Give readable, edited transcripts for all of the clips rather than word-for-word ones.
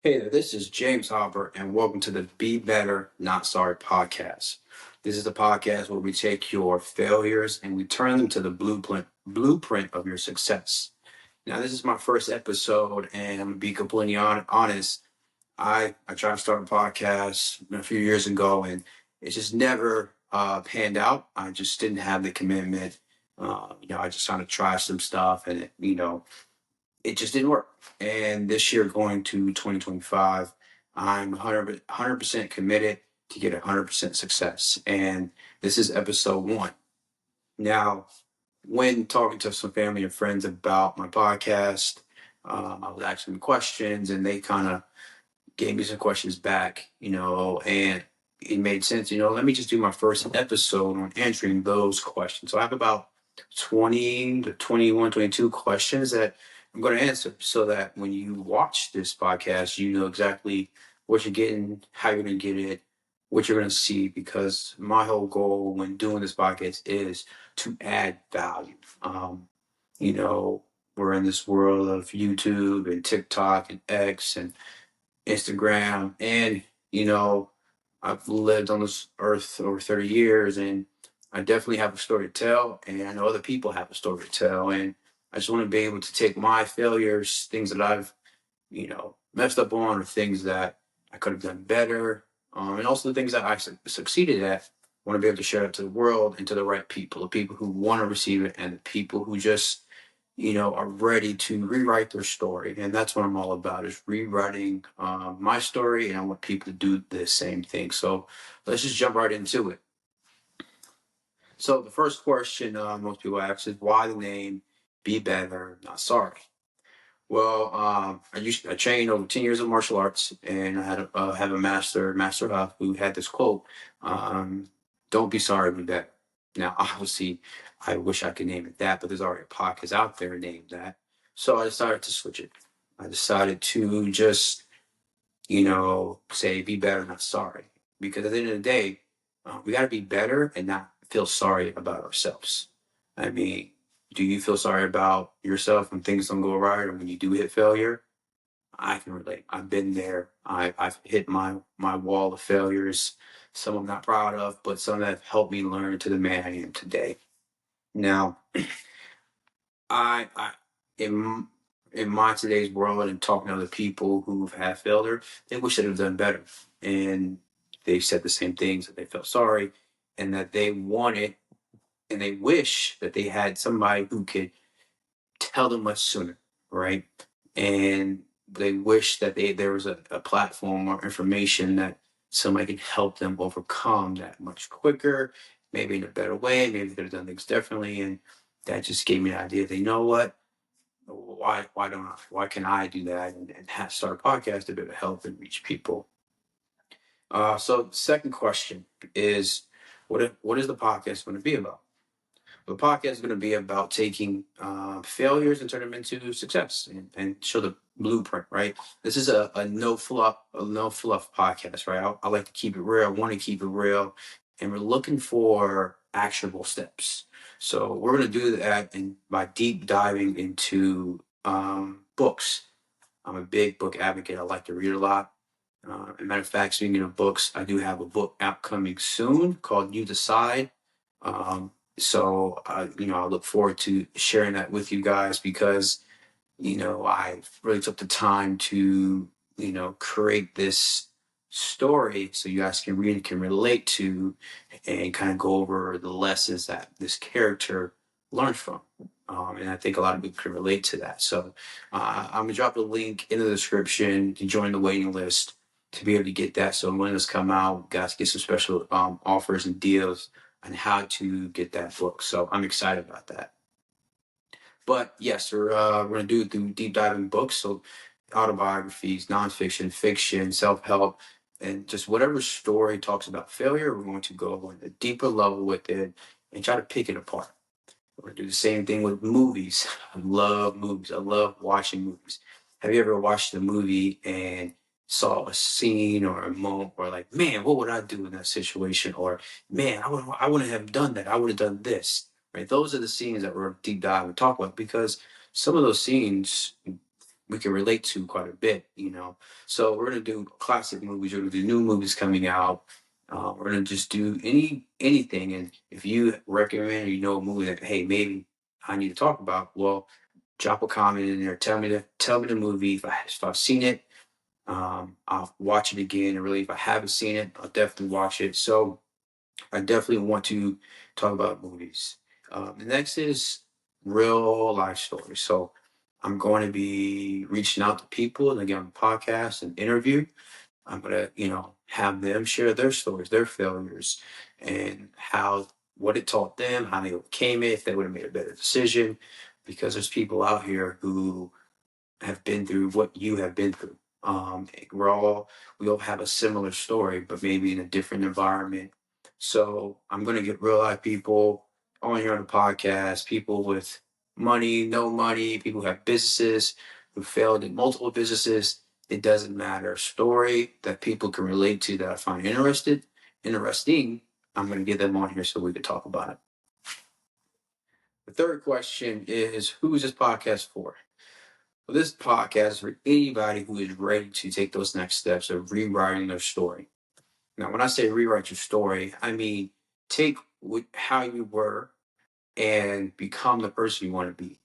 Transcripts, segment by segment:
Hey there, this is James Hopper, and welcome to the Be Better, Not Sorry podcast. This is the podcast where we take your failures and we turn them to the blueprint of your success. Now, this is my first episode, and I'm gonna be completely honest. I tried to start a podcast a few years ago, and it just never panned out. I just didn't have the commitment. I just kind of tried some stuff, and it just didn't work. And this year, going to 2025, I'm 100% committed to get 100% success. And this is episode one. Now, when talking to some family and friends about my podcast, I was asking them questions and they kind of gave me some questions back, and it made sense. Let me just do my first episode on answering those questions. So I have about 20 to 21, 22 questions that I'm going to answer so that when you watch this podcast, you know exactly what you're getting, how you're going to get it, what you're going to see, because my whole goal when doing this podcast is to add value. You know, we're in this world of YouTube and TikTok and X and Instagram. And, I've lived on this earth over 30 years and I definitely have a story to tell. And I know other people have a story to tell. And I just want to be able to take my failures, things that I've, messed up on, or things that I could have done better. And also the things that I succeeded at. I want to be able to share it to the world and to the right people, the people who want to receive it and the people who just are ready to rewrite their story. And that's what I'm all about, is rewriting my story. And I want people to do the same thing. So let's just jump right into it. So the first question most people ask is, why the name Be Better, Not Sorry? Well, I trained over 10 years of martial arts, and I have a master Huff, who had this quote, um, don't be sorry, be better. Now, obviously, I wish I could name it that, but there's already a podcast out there named that. So I decided to switch it. I decided to just, say be better, not sorry. Because at the end of the day, we got to be better and not feel sorry about ourselves. I mean, do you feel sorry about yourself when things don't go right or when you do hit failure? I can relate. I've been there. I've hit my wall of failures. Some I'm not proud of, but some that have helped me learn to the man I am today. Now, I in my today's world and talking to other people who've had failure, they wish they'd have done better, and they said the same things, that they felt sorry, and that they wanted and they wish that they had somebody who could tell them much sooner, right? And they wish that there was a platform or information that somebody could help them overcome that much quicker, maybe in a better way, maybe they could have done things differently. And that just gave me an idea that, what? Why don't I? Why can I do that and start a podcast to be able to help and reach people? So second question is, what is the podcast going to be about? The podcast is going to be about taking failures and turn them into success, and show the blueprint. Right. This is a no fluff podcast. Right. I like to keep it real. I want to keep it real, and we're looking for actionable steps. So we're going to do that by deep diving into books. I'm a big book advocate. I like to read a lot. As a matter of fact, speaking of books, I do have a book out coming soon called You Decide. I look forward to sharing that with you guys, because, I really took the time to, create this story so you guys can read and can relate to, and kind of go over the lessons that this character learned from. And I think a lot of people can relate to that. So I'm going to drop a link in the description to join the waiting list to be able to get that. So when this come out, guys get some special offers and deals on how to get that book. So I'm excited about that. But yes, we're going to do it through deep diving books. So autobiographies, nonfiction, fiction, self-help, and just whatever story talks about failure, we're going to go on a deeper level with it and try to pick it apart. We're going to do the same thing with movies. I love movies. I love watching movies. Have you ever watched a movie and saw a scene or a moment where, like, man, what would I do in that situation? Or, man, I wouldn't have done that. I would have done this. Right? Those are the scenes that we're deep dive and talk about, because some of those scenes we can relate to quite a bit, you know. So we're gonna do classic movies. We're gonna do new movies coming out. We're gonna just do anything. And if you recommend, or you know, a movie that, hey, maybe I need to talk about, well, drop a comment in there. Tell me the movie. If I've seen it, I'll watch it again. And really, if I haven't seen it, I'll definitely watch it. So I definitely want to talk about movies. The next is real life stories. So I'm going to be reaching out to people and again on the podcast and interview. I'm gonna, have them share their stories, their failures, and how what it taught them, how they overcame it, if they would have made a better decision. Because there's people out here who have been through what you have been through. We all have a similar story, but maybe in a different environment. So I'm gonna get real life people on here on the podcast, people with money, no money, people who have businesses, who failed in multiple businesses. It doesn't matter. A story that people can relate to that I find interesting. I'm gonna get them on here so we can talk about it. The third question is, who is this podcast for? Well, this podcast is for anybody who is ready to take those next steps of rewriting their story. Now, when I say rewrite your story, I mean take how you were and become the person you want to be.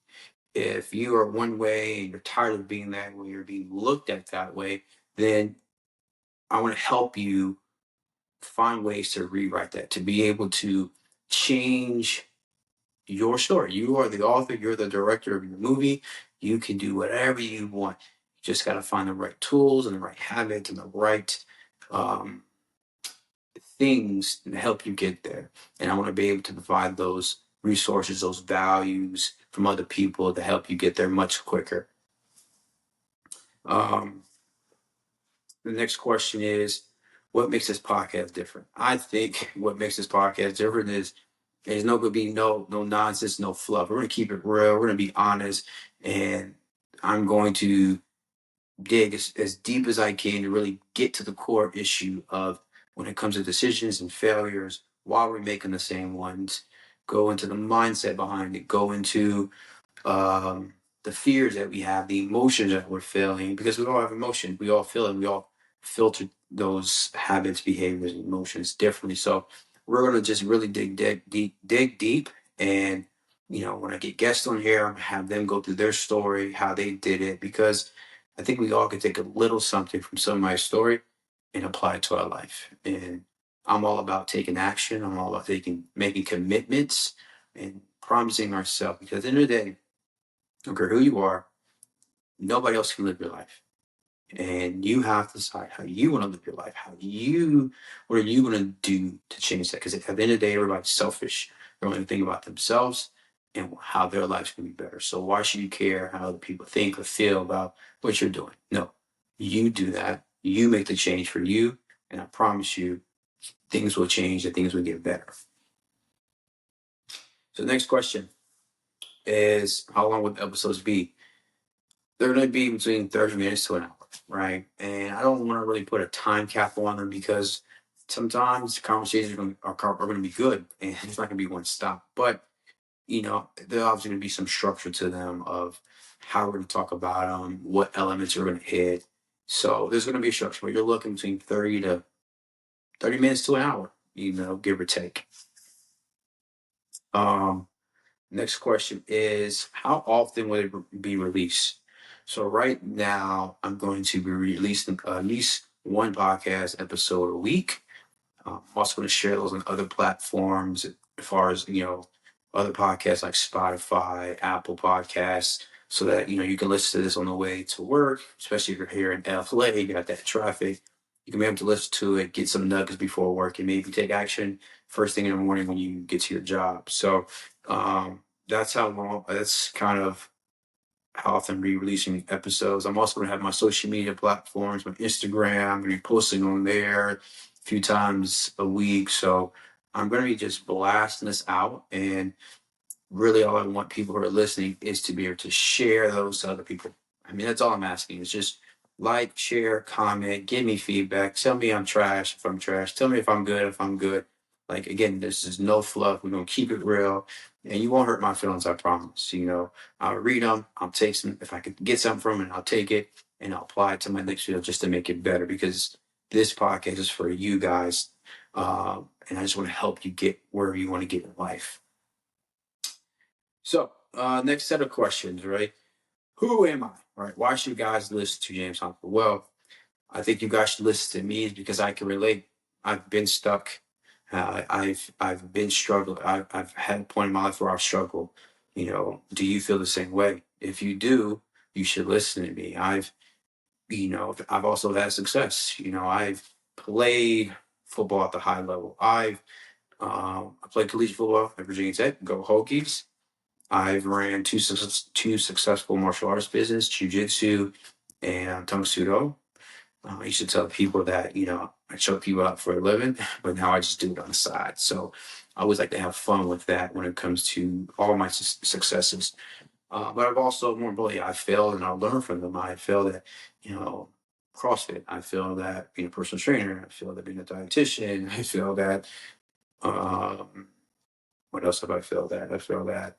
If you are one way and you're tired of being that way, you're being looked at that way, then I want to help you find ways to rewrite that, to be able to change your story. You are the author, you're the director of your movie. You can do whatever you want. You just got to find the right tools and the right habits and the right um, things to help you get there. And I want to be able to provide those resources, those values from other people to help you get there much quicker. Um, the next question is, what makes this podcast different? I think what makes this podcast different is there's no gonna be no nonsense, no fluff. We're gonna keep it real. We're gonna be honest, and I'm going to dig as deep as I can to really get to the core issue of when it comes to decisions and failures. Why we're making the same ones. Go into the mindset behind it. Go into the fears that we have, the emotions that we're feeling, because we all have emotion. We all feel it. We all filter those habits, behaviors, and emotions differently. So we're gonna just really dig deep, and when I get guests on here, I'm gonna have them go through their story, how they did it, because I think we all can take a little something from somebody's story and apply it to our life. And I'm all about taking action. I'm all about making commitments and promising ourselves, because at the end of the day, I don't care who you are, nobody else can live your life. And you have to decide how you want to live your life. What are you going to do to change that? Because at the end of the day, everybody's selfish. They're only thinking about themselves and how their life's going to be better. So why should you care how other people think or feel about what you're doing? No, you do that. You make the change for you. And I promise you, things will change and things will get better. So the next question is, how long will the episodes be? They're going to be between 30 minutes to an hour, right? And I don't want to really put a time cap on them, because sometimes conversations are going to be good and it's not going to be one stop. But, there's obviously going to be some structure to them of how we're going to talk about them, what elements are going to hit. So there's going to be a structure, but you're looking between 30 minutes to an hour, give or take. Next question is, how often will it be released? So right now, I'm going to be releasing at least one podcast episode a week. I'm also going to share those on other platforms, as far as, other podcasts like Spotify, Apple Podcasts, so that, you can listen to this on the way to work, especially if you're here in LA, you got that traffic. You can be able to listen to it, get some nuggets before work, and maybe take action first thing in the morning when you get to your job. So that's kind of how often I'm re-releasing episodes. I'm also going to have my social media platforms, my Instagram. I'm going to be posting on there a few times a week. So I'm going to be just blasting this out. And really all I want people who are listening is to be able to share those to other people. I mean, that's all I'm asking. It's just like, share, comment, give me feedback. Tell me I'm trash if I'm trash. Tell me if I'm good. Like, again, this is no fluff. We're going to keep it real, and you won't hurt my feelings. I promise. I'll read them. I'll take some, if I could get something from it, I'll take it and I'll apply it to my next video just to make it better, because this podcast is for you guys. And I just want to help you get where you want to get in life. So, next set of questions, right? Who am I? Right? Why should guys listen to James Hopper? Well, I think you guys should listen to me because I can relate. I've been stuck. I've been struggling. I've had a point in my life where I've struggled. Do you feel the same way? If you do, you should listen to me. I've also had success. I've played football at the high level. I played collegiate football at Virginia Tech. Go Hokies. I've ran two successful martial arts business, jiu-jitsu and Tang Soo Do. I used to tell people that, I choke people out for a living, but now I just do it on the side. So I always like to have fun with that when it comes to all my successes. But I've also, more importantly, I failed and I learned from them. I failed at, CrossFit. I failed at being a personal trainer. I failed at being a dietitian. I failed at, what else have I failed at? I failed at,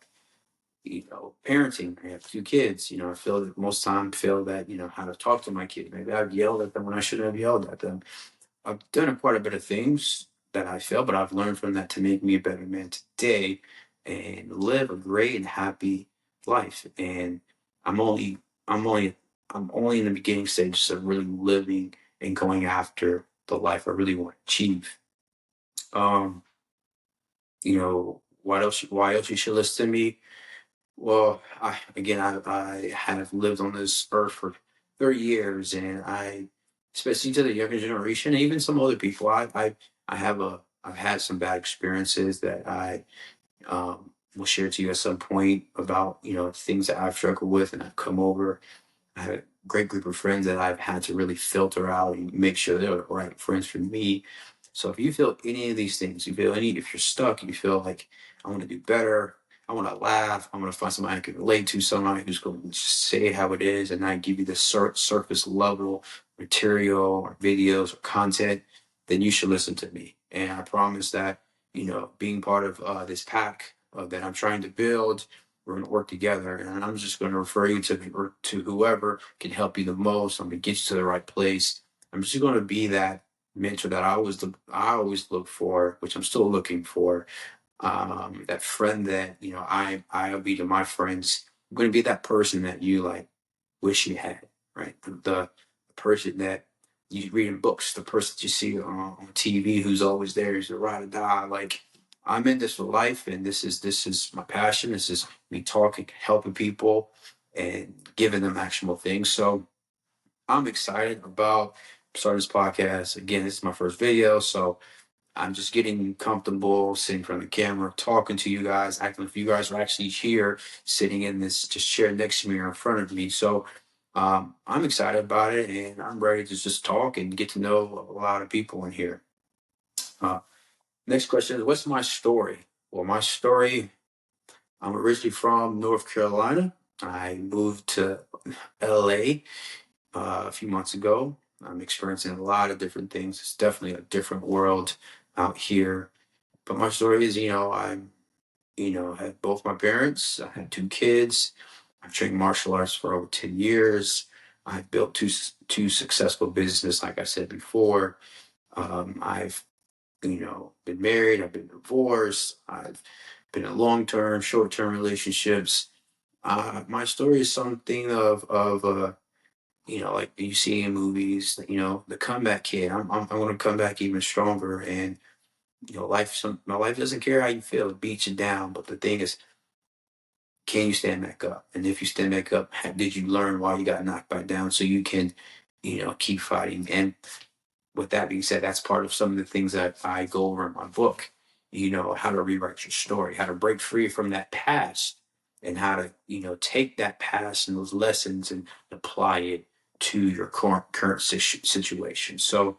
parenting. I have two kids. I feel that most time feel that, how to talk to my kids. Maybe I've yelled at them when I shouldn't have yelled at them. I've done quite a bit of things that I failed, but I've learned from that to make me a better man today and live a great and happy life. And I'm only, I'm only, I'm only in the beginning stages of really living and going after the life I really want to achieve. Um, what else? Why else you should listen to me? Well, I have lived on this earth for 30 years, and especially to the younger generation, and even some other people, I've had some bad experiences that I will share to you at some point about, things that I've struggled with and I've come over. I have a great group of friends that I've had to really filter out and make sure they're the right friends for me. So if you feel any of these things, if you're stuck, you feel like I want to do better, I want to laugh, I want to find somebody I can relate to, somebody who's going to just say how it is and not give you the surface level material or videos or content, then you should listen to me. And I promise that, being part of this pack that I'm trying to build, we're going to work together, and I'm just going to refer you to whoever can help you the most. I'm going to get you to the right place. I'm just going to be that mentor that I always look for, which I'm still looking for. That friend that I'll be to my friends. I'm going to be that person that you like wish you had, right? The person that you read in books, the person that you see on TV who's always there, who's a ride or die. Like, I'm in this for life, and this is my passion. This is me talking, helping people, and giving them actionable things. So I'm excited about starting this podcast. Again, this is my first video, so I'm just getting comfortable sitting in front of the camera, talking to you guys, acting if you guys are actually here, sitting in this just chair next to me or in front of me. So I'm excited about it, and I'm ready to just talk and get to know a lot of people in here. Uh, Next question is, what's my story? Well, my story, I'm originally from North Carolina. I moved to LA a few months ago. I'm experiencing a lot of different things. It's definitely a different world out here. But my story is, had both my parents. I had two kids. I've trained martial arts for over 10 years. I've built two successful businesses, like I said before. I've been married, I've been divorced, I've been in long-term, short-term relationships. My story is something of like you see in movies, the comeback kid. I want to come back even stronger, and my life doesn't care how you feel; it beats you down. But the thing is, can you stand back up? And if you stand back up, did you learn why you got knocked back down so you can, keep fighting? And with that being said, that's part of some of the things that I go over in my book. How to rewrite your story, how to break free from that past, and how to, take that past and those lessons and apply it to your current situation. So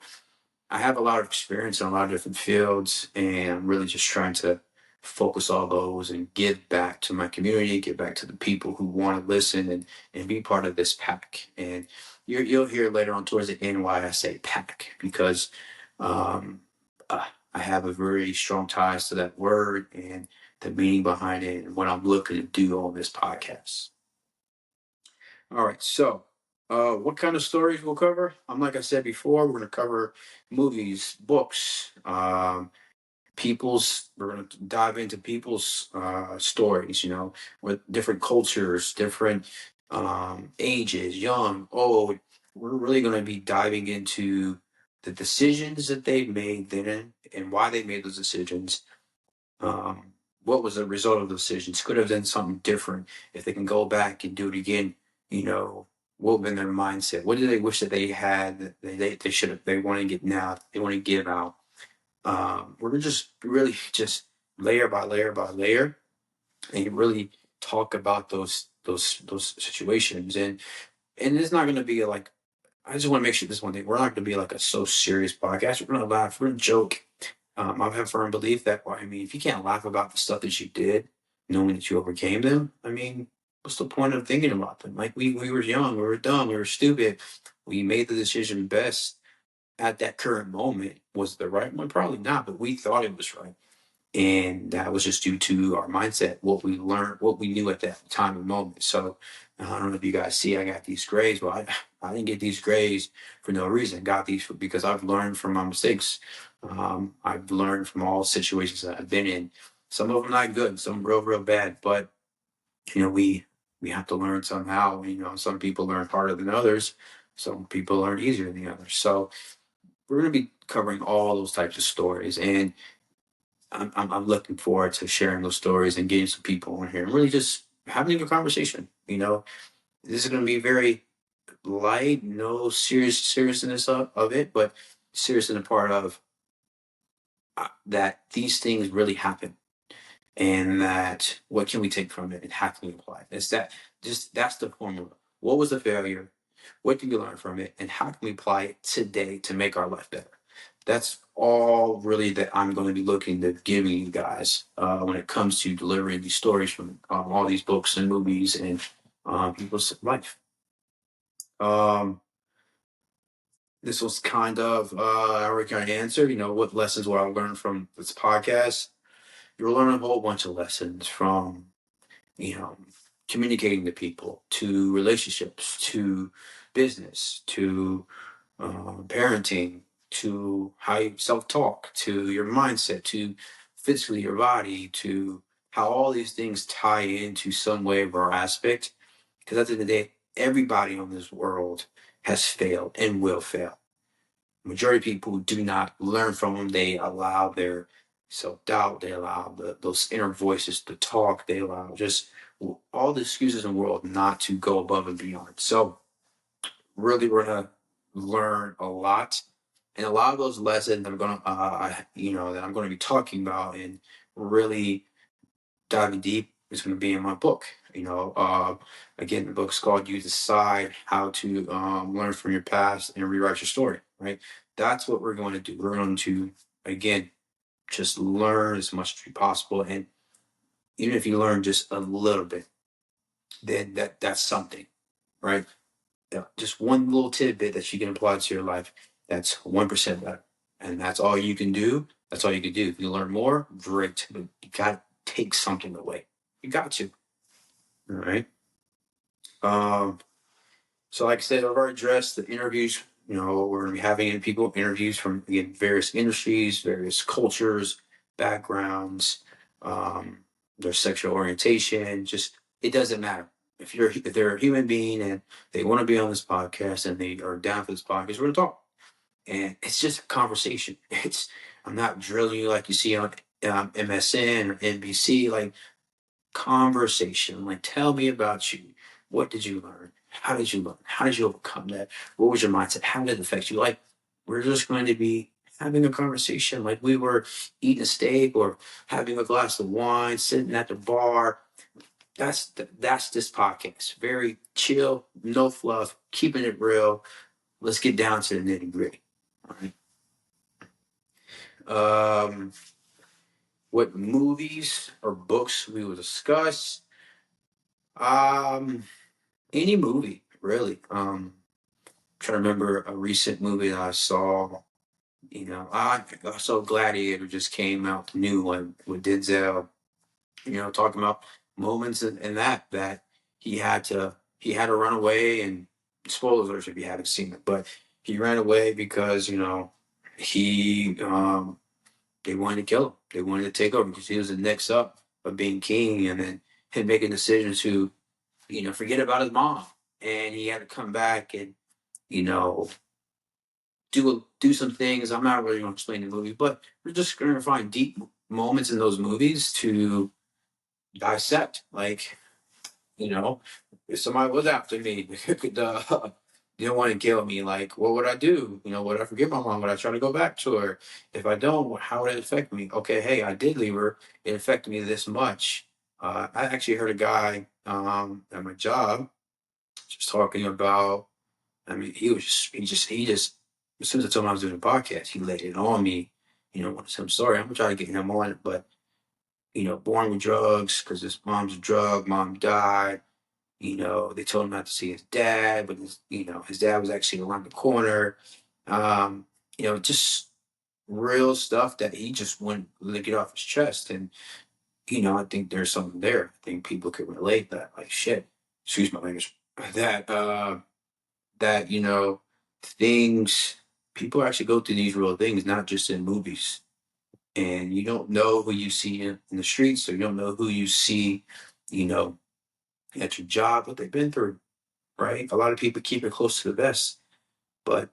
I have a lot of experience in a lot of different fields, and I'm really just trying to focus all those and give back to my community, give back to the people who want to listen and be part of this pack. And you'll hear later on towards the end why I say pack, because um, I have a very strong ties to that word and the meaning behind it and what I'm looking to do on this podcast. All right, so what kind of stories we'll cover? Like I said before, we're going to cover movies, books, we're going to dive into people's stories, with different cultures, different ages, young, old. We're really going to be diving into the decisions that they made then and why they made those decisions. What was the result of the decisions? Could have done something different. If they can go back and do it again, what would have been their mindset? What do they wish that they had that they should have, they want to get now, they want to give out? We're gonna just really just layer by layer by layer and really talk about those situations. And it's not gonna be like, I just want to make sure this one thing, we're not gonna be like a so serious podcast. We're gonna laugh, we're gonna joke. I have a firm belief that, well, I mean, if you can't laugh about the stuff that you did, knowing that you overcame them, I mean, what's the point of thinking about them? Like we were young, we were dumb, we were stupid. We made the decision best at that current moment. Was it the right one? Probably not, but we thought it was right. And that was just due to our mindset, what we learned, what we knew at that time and moment. So I don't know if you guys see, I got these grades. Well, I didn't get these grades for no reason. I got these because I've learned from my mistakes. I've learned from all situations that I've been in. Some of them not good, some real bad. But we have to learn somehow. Some people learn harder than others. Some people learn easier than the others. So we're going to be covering all those types of stories, and I'm looking forward to sharing those stories and getting some people on here and really just having a conversation. This is going to be very light, no seriousness of it, but serious in the part of that these things really happen, and that what can we take from it and how can we apply it? It's that's the formula. What was the failure? What can we learn from it, and how can we apply it today to make our life better? That's all really that I'm going to be looking to giving you guys when it comes to delivering these stories from all these books and movies and people's life. Um, this was kind of I already kind of answered. What lessons what I learned from this podcast? You'll learn a whole bunch of lessons from you know communicating to people, to relationships, to business, to parenting, to how you self-talk, to your mindset, to physically your body, to how all these things tie into some way or aspect. Because at the end of the day, everybody on this world has failed and will fail. Majority of people do not learn from them. They allow their self-doubt, they allow those inner voices to talk, they allow just all the excuses in the world not to go above and beyond. So really we're gonna learn a lot, and a lot of those lessons I'm gonna that I'm gonna be talking about and really diving deep is gonna be in my book. Again, the book's called "You Decide How to Learn from Your Past and Rewrite Your Story." Right, that's what we're going to do. We're going to again just learn as much as possible, and even if you learn just a little bit, then that's something, right? Just one little tidbit that you can apply to your life, that's 1% better. And that's all you can do. That's all you can do. If you learn more, great. But you got to take something away. You got to. All right. Um, so, like I said, I've already addressed the interviews. We're going to be having people interviews from, again, various industries, various cultures, backgrounds, um, their sexual orientation. Just, it doesn't matter. If they're a human being and they want to be on this podcast and they are down for this podcast, we're gonna talk. And it's just a conversation. I'm not drilling you like you see on MSN or NBC. Like, conversation. Like, tell me about you. What did you learn? How did you learn? How did you overcome that? What was your mindset? How did it affect you? Like, we're just going to be having a conversation like we were eating a steak or having a glass of wine, sitting at the bar. That's this podcast. Very chill, no fluff, keeping it real. Let's get down to the nitty gritty. All right. What movies or books we will discuss? Any movie really. Trying to remember a recent movie that I saw. I saw Gladiator just came out, the new one with Denzel. Talking about moments in that he had to run away, and spoilers alert if you haven't seen it, but he ran away because he they wanted to kill him. They wanted to take over because he was the next up of being king, and then him making decisions to forget about his mom, and he had to come back and you know do some things. I'm not really going to explain the movie, but we're just going to find deep moments in those movies to dissect. Like, if somebody was after me, could didn't want to kill me, like, what would I do? Would I forgive my mom? Would I try to go back to her? If I don't, how would it affect me? Okay, hey, I did leave her. It affected me this much. I actually heard a guy at my job just talking about. I mean, he just. As soon as I told him I was doing a podcast, he laid it on me. Wanted some story. I'm gonna try to get him on it, but born with drugs because his mom's a drug. Mom died. They told him not to see his dad, but his dad was actually around the corner. Um, just real stuff that he just wouldn't lick it off his chest. And, I think there's something there. I think people could relate that, like, shit, excuse my language, that, that, things, people actually go through these real things, not just in movies. And you don't know who you see in the streets, or you don't know who you see, you know, at your job, what they've been through, right? A lot of people keep it close to the vest, but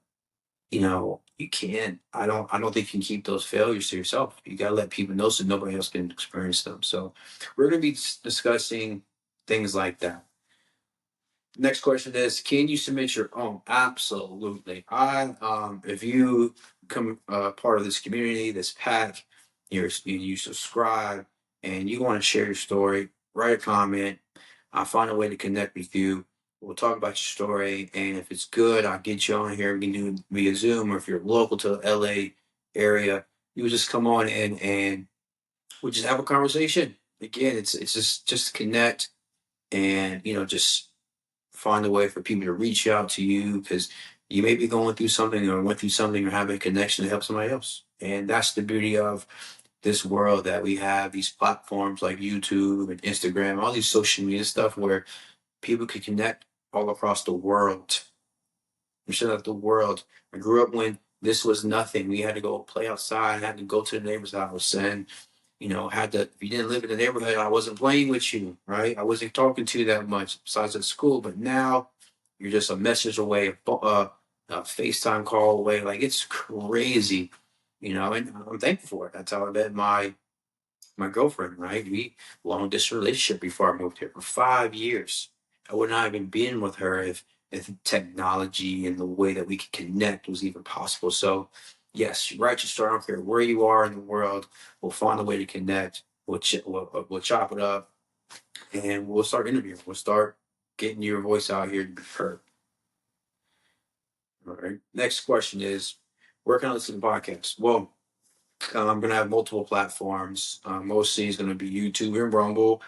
you can't. I don't think you can keep those failures to yourself. You gotta let people know so nobody else can experience them. So we're gonna be discussing things like that. Next question is, can you submit your own? Absolutely. If you become part of this community, this pack, you subscribe, and you want to share your story, write a comment. I'll find a way to connect with you. We'll talk about your story, and if it's good, I'll get you on here. We can do it via Zoom, or if you're local to the LA area, you would just come on in and we'll just have a conversation. Again, it's just connect, and just find a way for people to reach out to you because you may be going through something, or went through something, or having a connection to help somebody else. And that's the beauty of this world, that we have these platforms like YouTube and Instagram, all these social media stuff where people can connect all across the world. I'm sure that the world. I grew up when this was nothing. We had to go play outside, had to go to the neighbor's house, and had to, if you didn't live in the neighborhood, I wasn't playing with you, right? I wasn't talking to you that much besides at school. But now you're just a message away, a FaceTime call away. Like, it's crazy, and I'm thankful for it. That's how I met my girlfriend, right? We long distance relationship before I moved here for 5 years. I would not have even been with her if technology and the way that we could connect was even possible. So yes, write your story. I don't care where you are in the world. We'll find a way to connect. We'll chop it up, and we'll start interviewing. We'll start getting your voice out here to be heard. All right. Next question is, where can I listen to podcasts? Well, I'm going to have multiple platforms. Mostly is going to be YouTube and Rumble.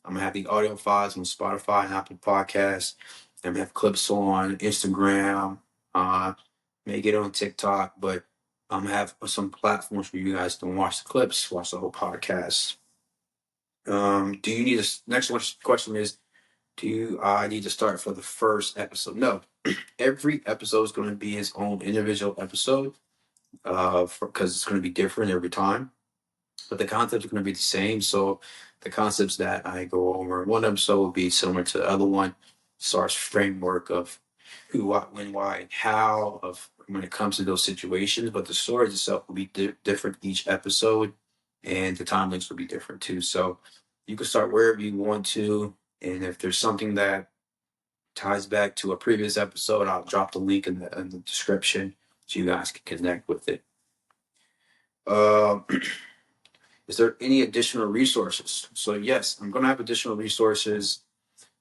I'm going to have the audio files on Spotify and Apple Podcasts. I'm going to have clips on Instagram. May get on TikTok, but I'm going to have some platforms for you guys to watch the clips, watch the whole podcast. Do you need a, next question is, do you need to start for the first episode? No. Every episode is going to be its own individual episode, because it's going to be different every time, but the concepts are going to be the same. So the concepts that I go over in one episode will be similar to the other one. Starts framework of who, what, when, why, and how of when it comes to those situations. But the stories itself will be different each episode, and the time links will be different too. So you can start wherever you want to, and if there's something that ties back to a previous episode, I'll drop the link in the description so you guys can connect with it. Is there any additional resources? So yes, I'm going to have additional resources.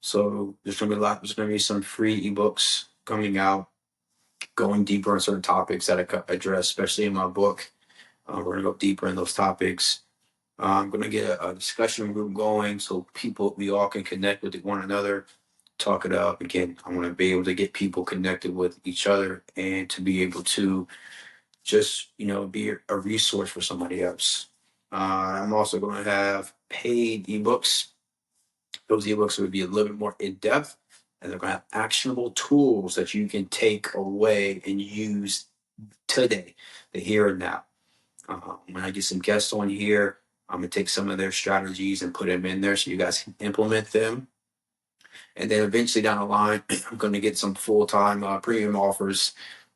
So there's going to be a lot. There's going to be some free ebooks coming out, going deeper on certain topics that I address, especially in my book. We're going to go deeper in those topics. I'm going to get a discussion group going so we all can connect with one another, talk it up. Again, I want to be able to get people connected with each other and to be able to just, be a resource for somebody else. I'm also going to have paid ebooks. Those ebooks would be a little bit more in depth, and they're going to have actionable tools that you can take away and use today, the here and now. When I get some guests on here, I'm going to take some of their strategies and put them in there so you guys can implement them. And then eventually down the line, I'm going to get some full-time premium offers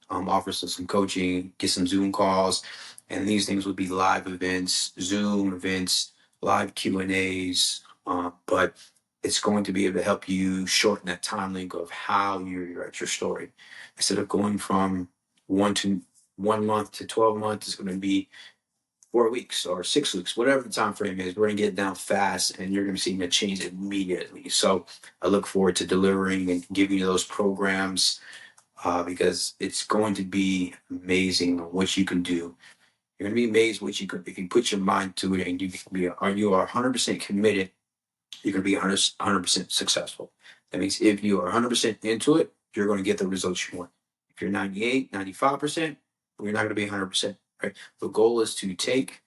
of some coaching, get some Zoom calls, and these things would be live events, Zoom events, live Q&As. But it's going to be able to help you shorten that time link of how you write your story. Instead of going from 1 month to 12 months, it's going to be 4 weeks or 6 weeks, whatever the time frame is. We're going to get it down fast, and you're going to see a change immediately. So I look forward to delivering and giving you those programs because it's going to be amazing what you can do. You're going to be amazed what you can if you put your mind to it, and you are 100% committed. You're going to be 100% successful. That means if you are 100% into it, you're going to get the results you want. If you're 98, 95%, you're not going to be 100%. Right? The goal is to take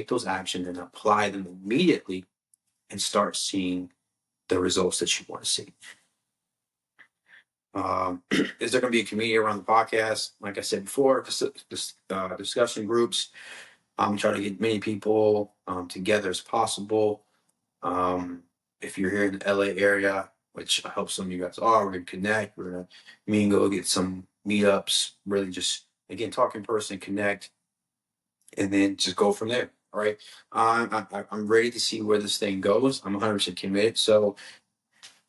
those actions and apply them immediately and start seeing the results that you want to see. Is there going to be a community around the podcast? Like I said before, discussion groups. I'm trying to get many people together as possible. If you're here in the LA area, which I hope some of you guys are, we're going to connect. We're going to mingle, get some meetups, really just, again, talk in person, connect, and then just go from there. All right. I'm ready to see where this thing goes. I'm 100% committed. So,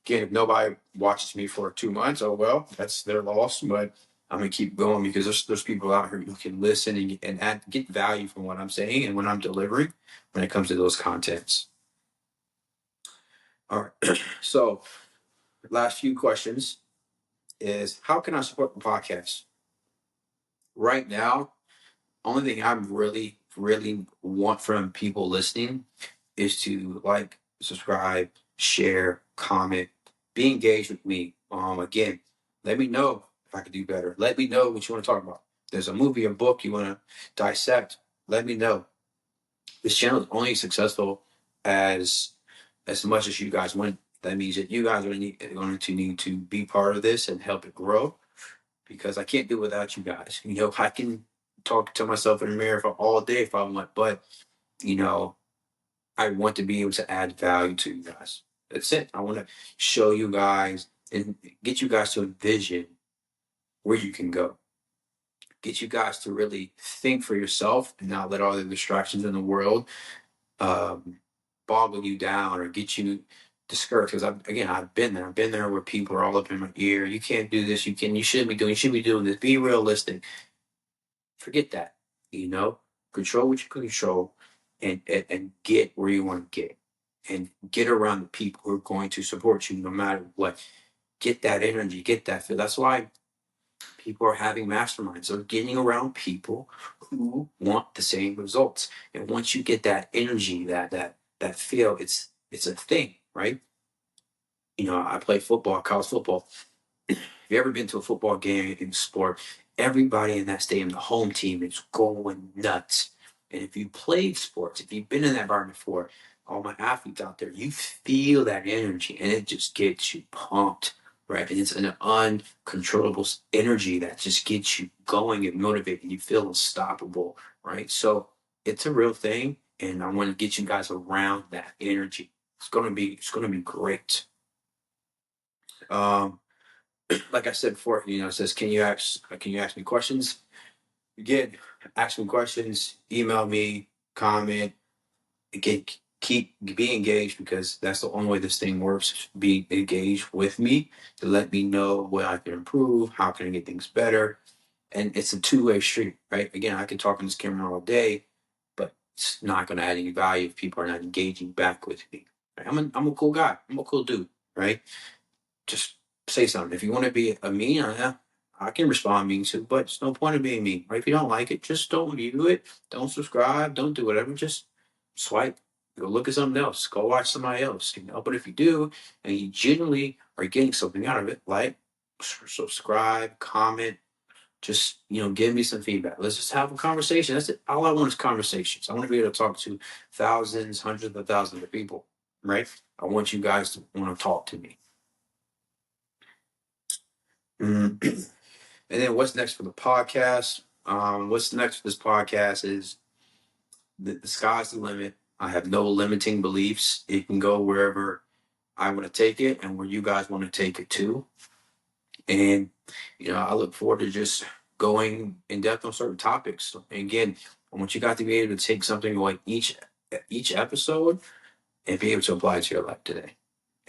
again, if nobody watches me for 2 months, oh well, that's their loss. But I'm gonna keep going because there's people out here who can listen and get value from what I'm saying and what I'm delivering when it comes to those contents. All right. So, last few questions is how can I support the podcast? Right now, only thing I really, really want from people listening is to like, subscribe, share, comment, be engaged with me. Again, let me know if I could do better. Let me know what you want to talk about. There's a movie, a book you want to dissect. Let me know. This channel is only successful as much as you guys want. That means that you guys are going to need to be part of this and help it grow because I can't do it without you guys. I can talk to myself in the mirror for all day if I want, but I want to be able to add value to you guys. That's it. I want to show you guys and get you guys to envision where you can go. Get you guys to really think for yourself and not let all the distractions in the world boggle you down or get you discouraged. Because I've been there. I've been there where people are all up in my ear. You can't do this. You should be doing this. Be realistic. Forget that. Control what you can control and get where you want to get. And get around the people who are going to support you no matter what. Get that energy, get that feel. That's why people are having masterminds. They're getting around people who want the same results. And once you get that energy, that feel, it's a thing, right? I play football, college football. If you've ever been to a football game in sport, everybody in that stadium, the home team, is going nuts. And if you played sports, if you've been in that environment before, all my athletes out there, you feel that energy and it just gets you pumped, right? And it's an uncontrollable energy that just gets you going and motivated. You feel unstoppable, right? So it's a real thing. And I want to get you guys around that energy. It's gonna be great. Like I said before, it says, can you ask me questions? Again, ask me questions, email me, comment, again, be engaged because that's the only way this thing works. Be engaged with me to let me know what I can improve, how can I get things better. And it's a two-way street, right? Again, I can talk on this camera all day, but it's not going to add any value if people are not engaging back with me. Right? I'm a cool guy. I'm a cool dude, right? Just say something. If you want to be a mean, I can respond mean too, but it's no point of being mean, right? If you don't like it, just don't view it. Don't subscribe. Don't do whatever. Just swipe. Go look at something else. Go watch somebody else. But if you do, and you genuinely are getting something out of it, like, subscribe, comment, Just, give me some feedback. Let's just have a conversation. That's it. All I want is conversations. I want to be able to talk to thousands, hundreds of thousands of people, right? I want you guys to want to talk to me. And then what's next for the podcast? What's next for this podcast is the sky's the limit. I have no limiting beliefs. It can go wherever I want to take it and where you guys want to take it to. And, I look forward to just going in depth on certain topics. And again, I want you guys to be able to take something like each episode and be able to apply it to your life today.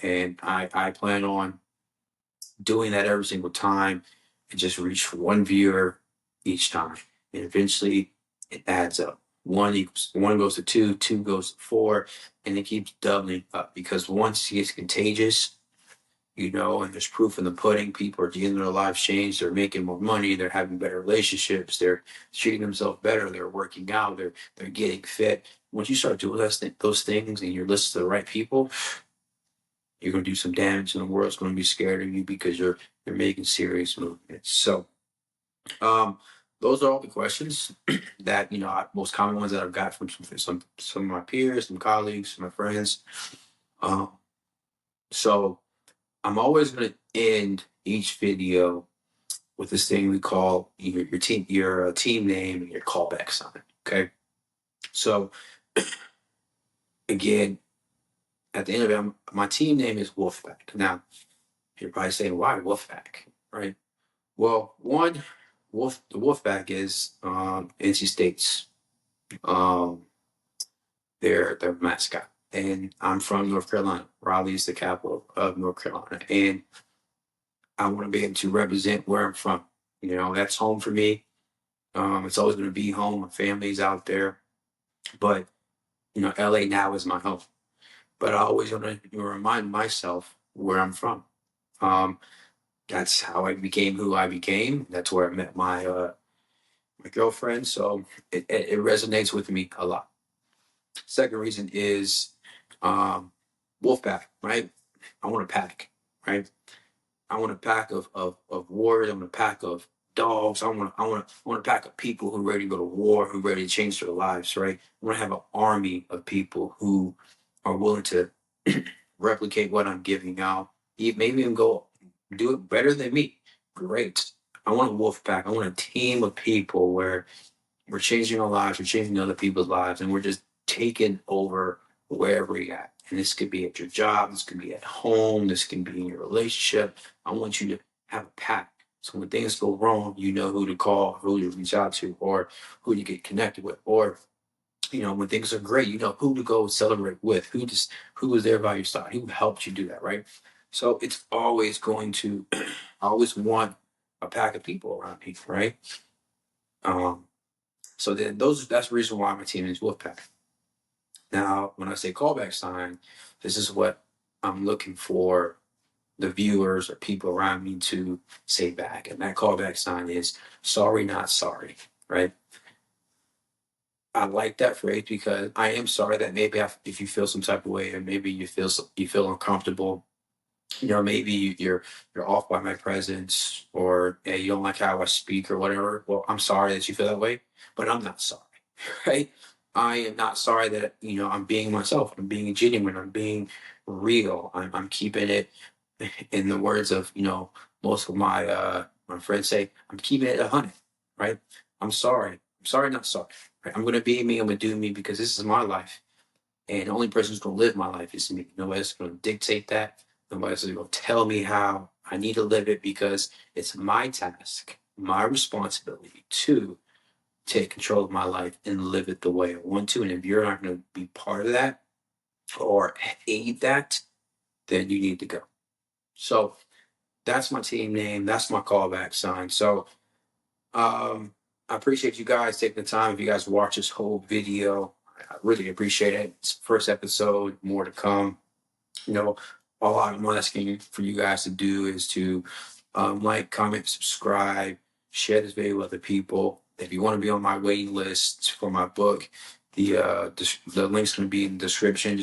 And I plan on doing that every single time and just reach one viewer each time. And eventually it adds up. One goes to two, two goes to four, and it keeps doubling up because once it gets contagious, and there's proof in the pudding. People are getting their lives changed. They're making more money. They're having better relationships. They're treating themselves better. They're working out. They're getting fit. Once you start doing those things and you're listening to the right people, you're going to do some damage, and the world's going to be scared of you because you're making serious movements. So, those are all the questions that most common ones that I've got from some of my peers, some colleagues, my friends. So I'm always going to end each video with this thing we call your team name and your callback sign. Okay, so again, at the end of it, my team name is Wolfpack. Now, you're probably saying, why Wolfpack, right? Well, the Wolfpack is NC State's their mascot, and I'm from North Carolina. Raleigh is the capital of North Carolina, and I want to be able to represent where I'm from. That's home for me. It's always going to be home. My family's out there, but LA now is my home. But I always want to remind myself where I'm from. That's how I became who I became. That's where I met my girlfriend. So it resonates with me a lot. Second reason is Wolfpack, right? I want a pack, right? I want a pack of warriors. I want a pack of dogs. I want a pack of people who are ready to go to war, who are ready to change their lives, right? I want to have an army of people who are willing to replicate what I'm giving out. Maybe even go do it better than me. Great. I want a wolf pack. I want a team of people where we're changing our lives, we're changing other people's lives, and we're just taking over wherever you're at. And this could be at your job, this could be at home, this can be in your relationship. I want you to have a pack. So when things go wrong, you know who to call, who to reach out to, or who to get connected with. Or, when things are great, you know who to go celebrate with, who was there by your side, who helped you do that, right? So it's always going to, I always want a pack of people around me, right? So then that's the reason why my team is Wolfpack. Now, when I say callback sign, this is what I'm looking for the viewers or people around me to say back. And that callback sign is sorry, not sorry, right? I like that phrase because I am sorry that maybe if you feel some type of way, or maybe you feel uncomfortable, maybe you're off by my presence, or hey, you don't like how I speak or whatever. Well, I'm sorry that you feel that way, but I'm not sorry, right? I am not sorry that I'm being myself. I'm being genuine. I'm being real. I'm keeping it. In the words of most of my friends say, I'm keeping it 100, right? I'm sorry. I'm sorry, not sorry. Right? I'm gonna be me. I'm gonna do me because this is my life, and the only person who's gonna live my life is me. Nobody's gonna dictate that. Nobody's gonna tell me how I need to live it because it's my task, my responsibility to take control of my life and live it the way I want to. And if you're not going to be part of that or aid that, then you need to go. So that's my team name. That's my callback sign. So I appreciate you guys taking the time. If you guys watch this whole video, I really appreciate it. It's the first episode, more to come. All I'm asking for you guys to do is to like, comment, subscribe, share this video with other people. If you want to be on my waiting list for my book, the link's going to be in the description.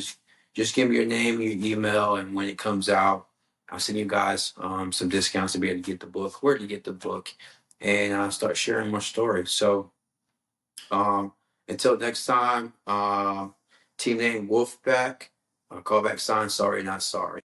Just give me your name, your email, and when it comes out, I'll send you guys some discounts to be able to get the book, where to get the book, and start sharing more stories. So until next time, team name Wolfpack, callback sign, sorry, not sorry.